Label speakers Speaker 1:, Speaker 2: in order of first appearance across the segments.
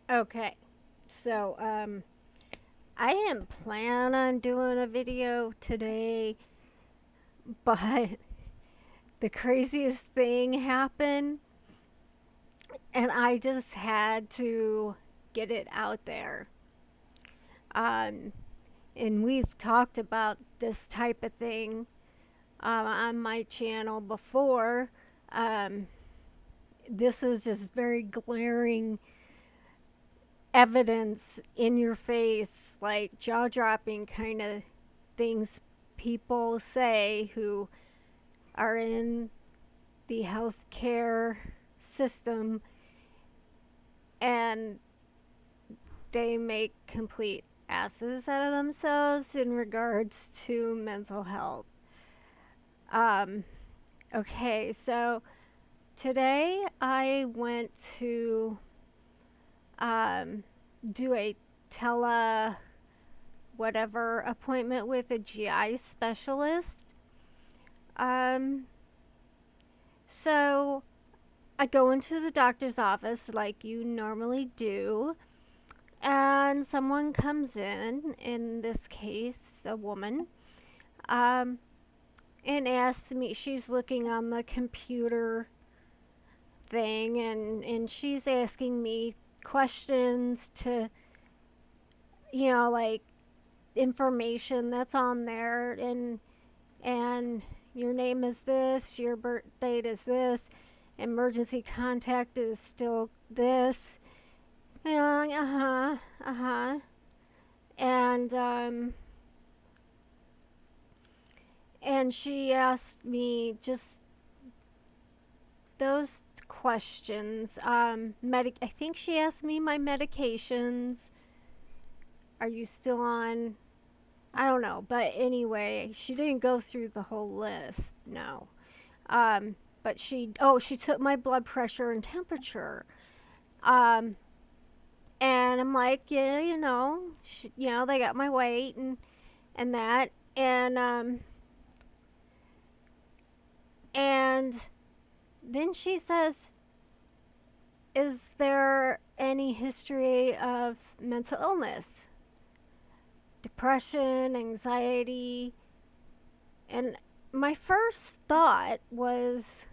Speaker 1: Okay. So, I didn't plan on doing a video today, but the craziest thing happened, and I just had to get it out there. Um, and we've talked about this type of thing on my channel before. Um, this is just very glaring evidence in your face, like jaw dropping kind of things people say who are in the healthcare system, and they make complete asses out of themselves in regards to mental health. Um, okay, so today I went to um, do a tele whatever appointment with a GI specialist. Um, so I go into the doctor's office like you normally do, and someone comes in this case, a woman, um, and asks me, she's looking on the computer thing, and she's asking me questions to, like information that's on there, and your name is this, your birth date is this, emergency contact is still this. Uh huh. And and she asked me just those questions. I think she asked me my medications. Are you still on? I don't know, but anyway, she didn't go through the whole list. No. But she took my blood pressure and temperature. Um, and I'm like, yeah, they got my weight and that, and then she says, "Is there any history of mental illness, depression, anxiety?" And my first thought was,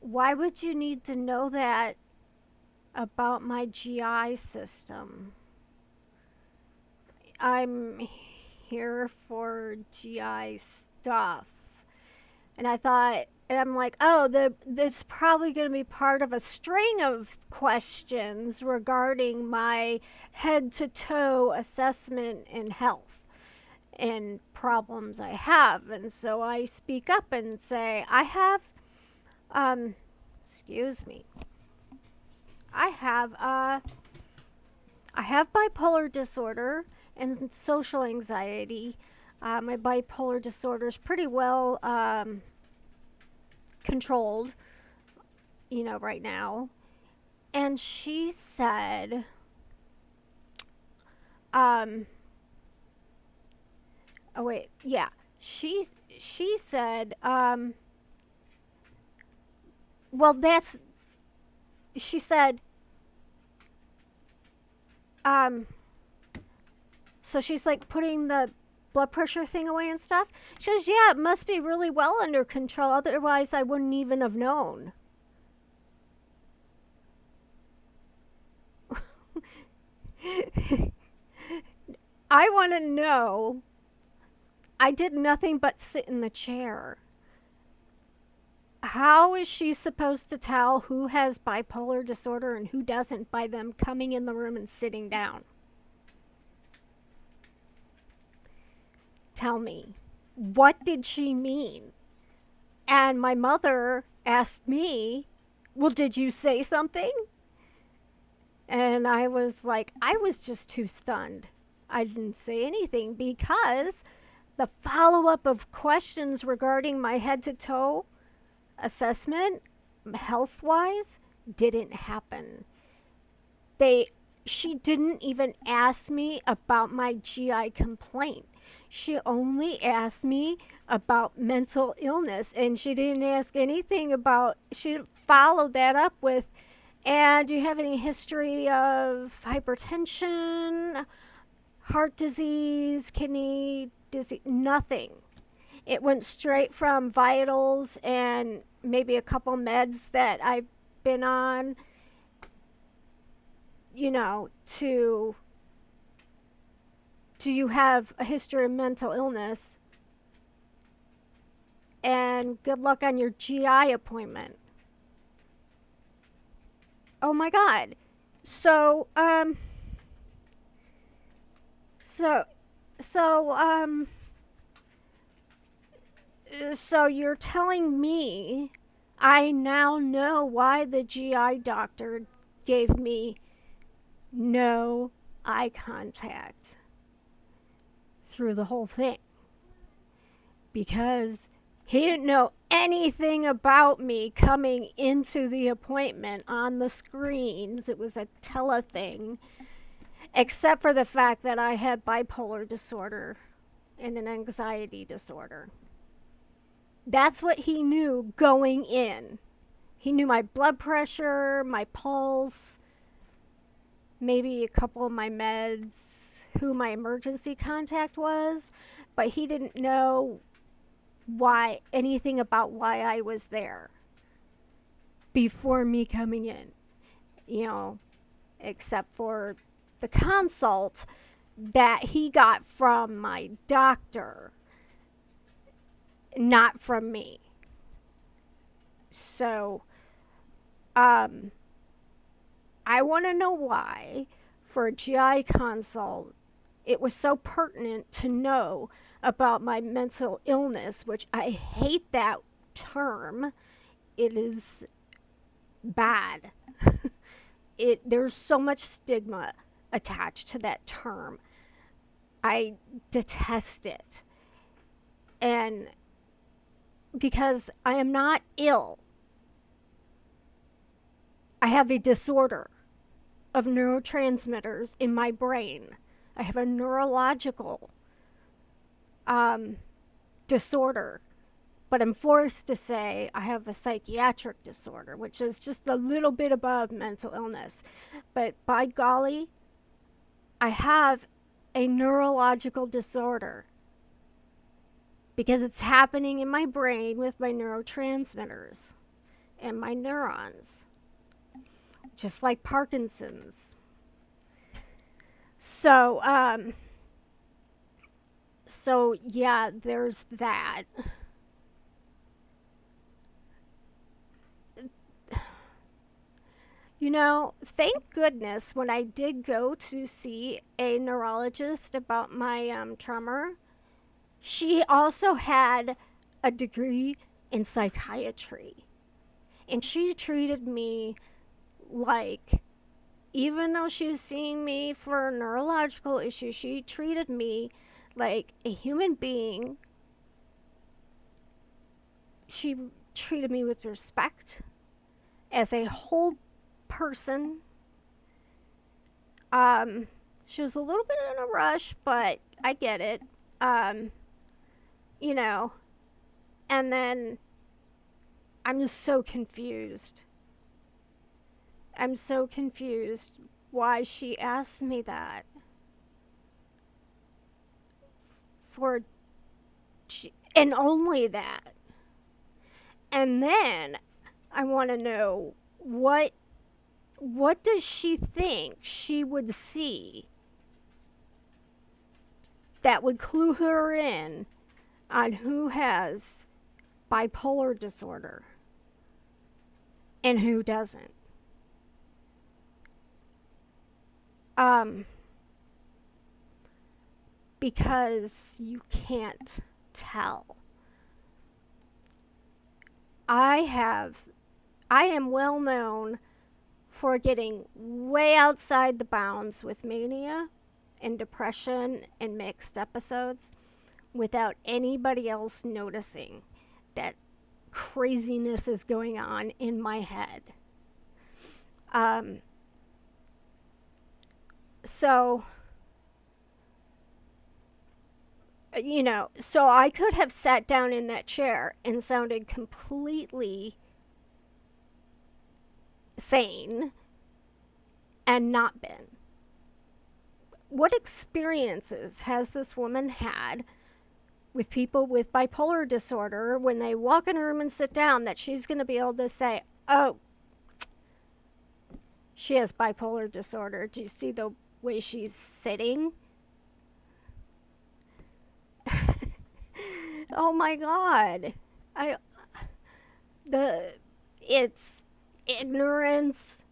Speaker 1: why would you need to know that about my GI system? I'm here for GI stuff. And I thought, and I'm like, oh, there's probably going to be part of a string of questions regarding my head to toe assessment in health and problems I have. And so I speak up and say, um, excuse me, I have, uh, I have bipolar disorder and social anxiety. My bipolar disorder is pretty well controlled, right now. And she said, um, oh wait, yeah, she said, well, she said, um, so she's like putting the blood pressure thing away and stuff. She goes, yeah, it must be really well under control. Otherwise, I wouldn't even have known. I want to know. I did nothing but sit in the chair. How is she supposed to tell who has bipolar disorder and who doesn't by them coming in the room and sitting down? Tell me, what did she mean? And my mother asked me, well, did you say something? And I was like, I was just too stunned. I didn't say anything because the follow up of questions regarding my head to toe assessment, health wise, didn't happen. They She didn't even ask me about my GI complaint. She only asked me about mental illness, and she didn't ask anything about, she didn't follow that up with And do you have any history of hypertension, heart disease, kidney disease? Nothing. It went straight from vitals and maybe a couple meds that I've been on, to do you have a history of mental illness? And good luck on your GI appointment. Oh my God. So, so, so, um, so you're telling me I now know why the GI doctor gave me no eye contact through the whole thing, because he didn't know anything about me coming into the appointment on the screens. It was a tele thing, except for the fact that I had bipolar disorder and an anxiety disorder. That's what he knew going in. He knew my blood pressure, my pulse, maybe a couple of my meds, who my emergency contact was, but he didn't know anything about why I was there before me coming in, except for the consult that he got from my doctor, not from me. So, I want to know why, for a GI consult, it was so pertinent to know about my mental illness, which I hate that term. It is bad. There's so much stigma attached to that term. I detest it. And because I am not ill, I have a disorder of neurotransmitters in my brain. I have a neurological disorder, but I'm forced to say I have a psychiatric disorder, which is just a little bit above mental illness. But by golly, I have a neurological disorder because it's happening in my brain with my neurotransmitters and my neurons, just like Parkinson's. So, yeah, there's that. Thank goodness when I did go to see a neurologist about my tremor, she also had a degree in psychiatry. And she treated me like, even though she was seeing me for neurological issues, she treated me like a human being. She treated me with respect as a whole person. She was a little bit in a rush, but I get it. You know, and then I'm just so confused. I'm so confused why she asked me that. For and only that. And then I want to know what does she think she would see that would clue her in on who has bipolar disorder and who doesn't. Because you can't tell. I am well known for getting way outside the bounds with mania and depression and mixed episodes without anybody else noticing that craziness is going on in my head. So I could have sat down in that chair and sounded completely sane and not been? What experiences has this woman had with people with bipolar disorder when they walk in a room and sit down that she's going to be able to say, oh, she has bipolar disorder. Do you see the way she's sitting? Oh my God. I the it's ignorance,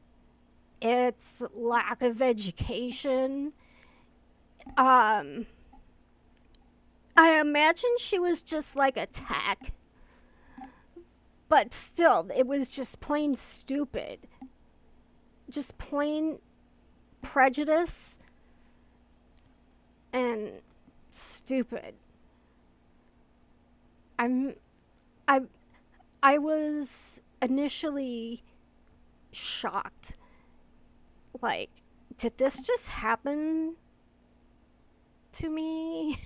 Speaker 1: it's lack of education. Um I imagine she was just like a tech, but still it was just plain stupid. Just plain prejudice and stupid. I'm I I was initially shocked. Like, did this just happen to me?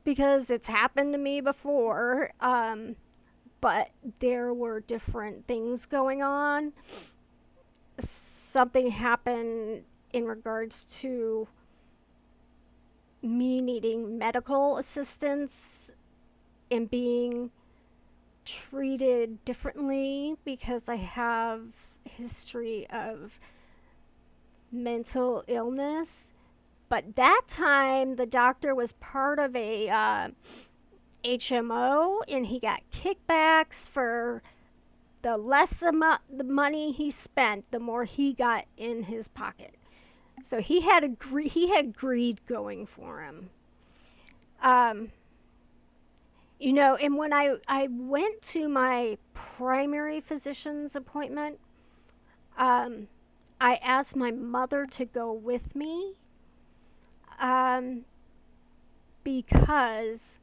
Speaker 1: Because it's happened to me before. But there were different things going on. Something happened in regards to me needing medical assistance and being treated differently because I have a history of mental illness. But that time, the doctor was part of a HMO, and he got kickbacks for the less the money he spent, the more he got in his pocket. So he had greed going for him. Um, and when I went to my primary physician's appointment, um, I asked my mother to go with me, because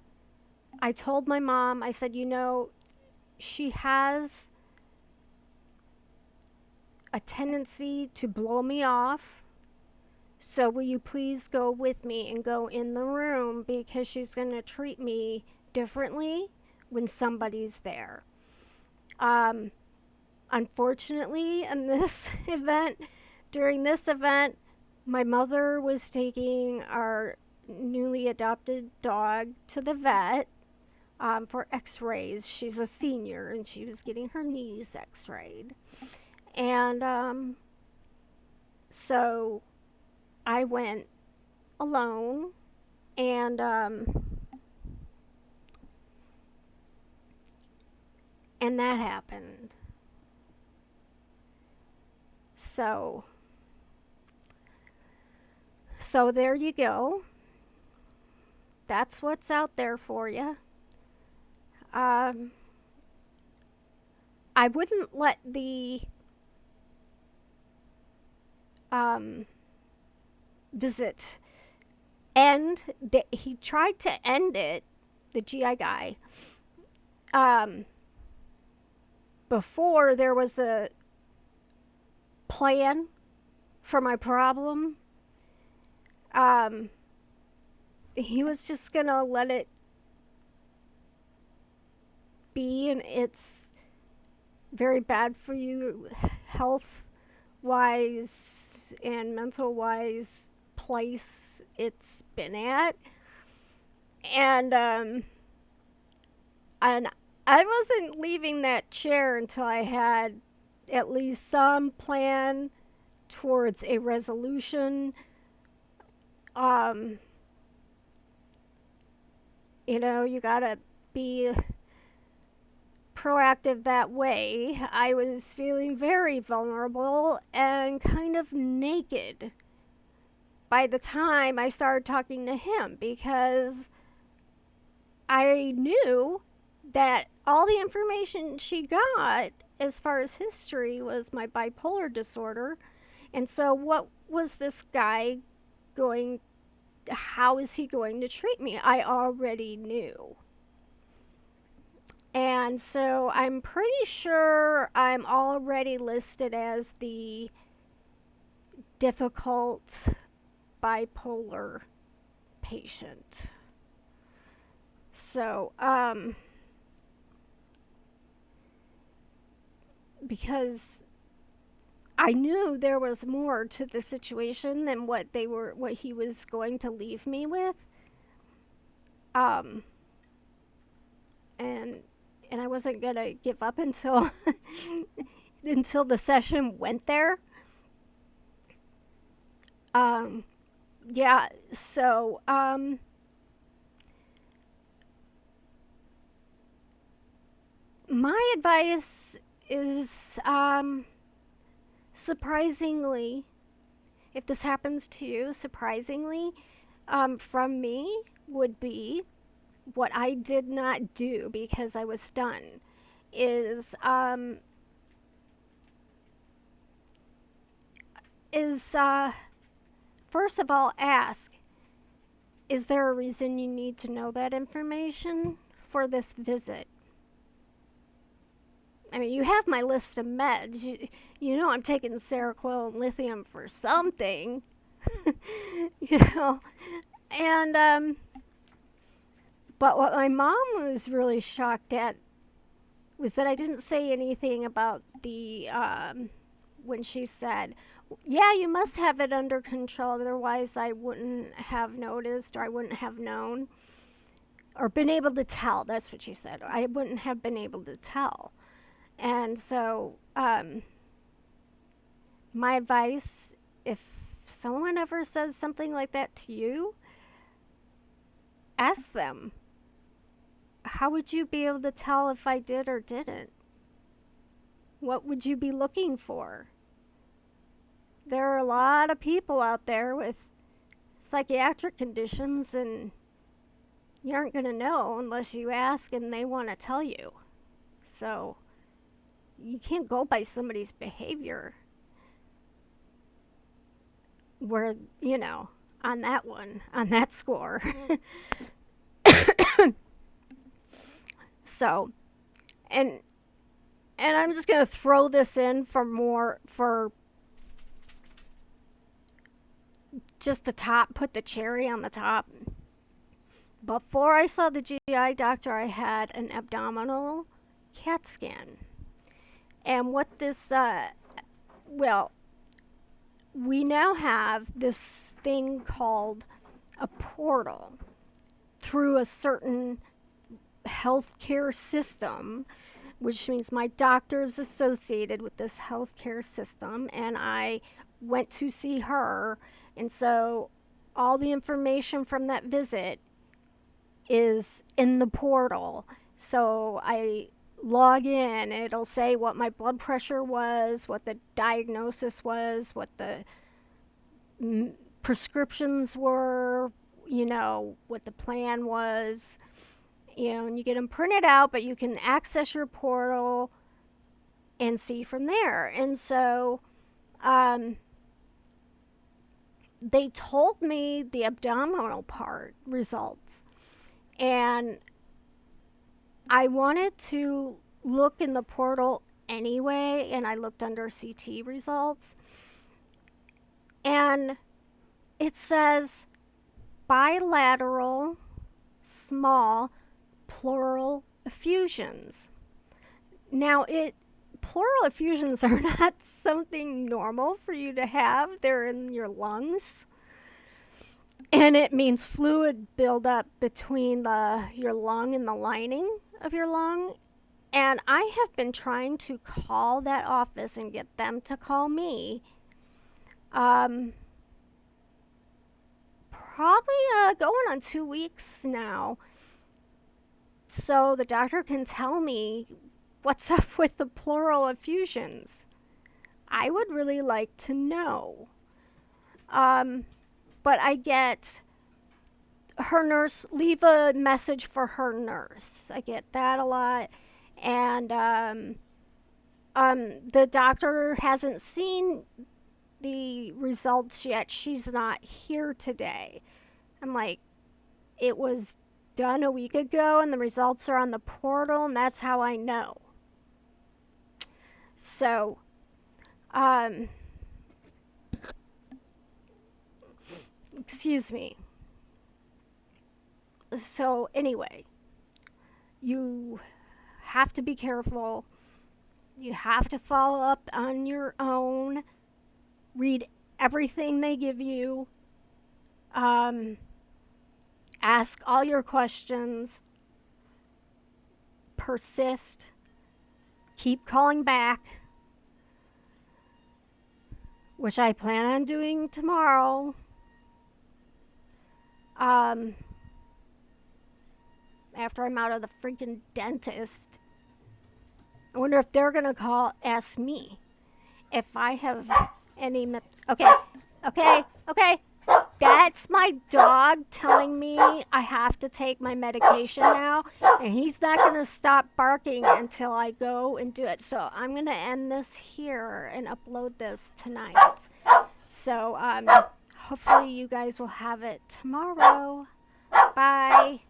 Speaker 1: I told my mom, I said, she has a tendency to blow me off. So will you please go with me and go in the room because she's going to treat me differently when somebody's there. Unfortunately, in this during this event, my mother was taking our newly adopted dog to the vet for x-rays. She's a senior and she was getting her knees x-rayed. And so I went alone, and that happened. So there you go. That's what's out there for you. I wouldn't let the visit end. He tried to end it, the GI guy, before there was a plan for my problem. He was just gonna let it be, and it's very bad for you health wise and mental wise place it's been at. And I wasn't leaving that chair until I had at least some plan towards a resolution. You gotta be proactive that way. I was feeling very vulnerable and kind of naked by the time I started talking to him, because I knew that all the information she got as far as history was my bipolar disorder. And so what was this guy how is he going to treat me? I already knew. And so I'm pretty sure I'm already listed as the difficult bipolar patient. So, because I knew there was more to the situation than what he was going to leave me with. Um, and and I wasn't gonna give up until until the session went there. Um, yeah. So my advice is surprisingly, if this happens to you, surprisingly, from me would be what I did not do because I was stunned is is first of all ask, is there a reason you need to know that information for this visit? I mean, you have my list of meds. You know I'm taking Seroquel and lithium for something. you know, and but what my mom was really shocked at was that I didn't say anything about the when she said, "Yeah, you must have it under control, otherwise I wouldn't have noticed or I wouldn't have known or been able to tell." That's what she said. I wouldn't have been able to tell. And so, my advice, if someone ever says something like that to you, ask them, how would you be able to tell if I did or didn't? What would you be looking for? There are a lot of people out there with psychiatric conditions, and you aren't going to know unless you ask and they want to tell you. So, you can't go by somebody's behavior where, on that one, on that score. So, and I'm just going to throw this in for just the top, put the cherry on the top. Before I saw the GI doctor, I had an abdominal CAT scan. And what this, well, we now have this thing called a portal through a certain healthcare system, which means my doctor is associated with this healthcare system, and I went to see her. And so all the information from that visit is in the portal. So I log in, and it'll say what my blood pressure was, what the diagnosis was, what the prescriptions were, what the plan was. And you get them printed out, but you can access your portal and see from there. And so they told me the abdominal part results. And I wanted to look in the portal anyway, and I looked under CT results. And it says bilateral, small, pleural effusions. Now, pleural effusions are not something normal for you to have. They're in your lungs. And it means fluid buildup between your lung and the lining of your lung. And I have been trying to call that office and get them to call me. Probably going on 2 weeks now. So the doctor can tell me what's up with the pleural effusions. I would really like to know. But I get her nurse, leave a message for her nurse. I get that a lot. And the doctor hasn't seen the results yet. She's not here today. I'm like, it was done a week ago and the results are on the portal, and that's how I know. So, excuse me. So, anyway, you have to be careful. You have to follow up on your own. Read everything they give you. Ask all your questions. Persist. Keep calling back, which I plan on doing tomorrow. After I'm out of the freaking dentist. I wonder if they're gonna ask me if I have any. Okay. That's my dog telling me I have to take my medication now, and he's not gonna stop barking until I go and do it. So I'm gonna end this here and upload this tonight. So hopefully you guys will have it tomorrow. Bye.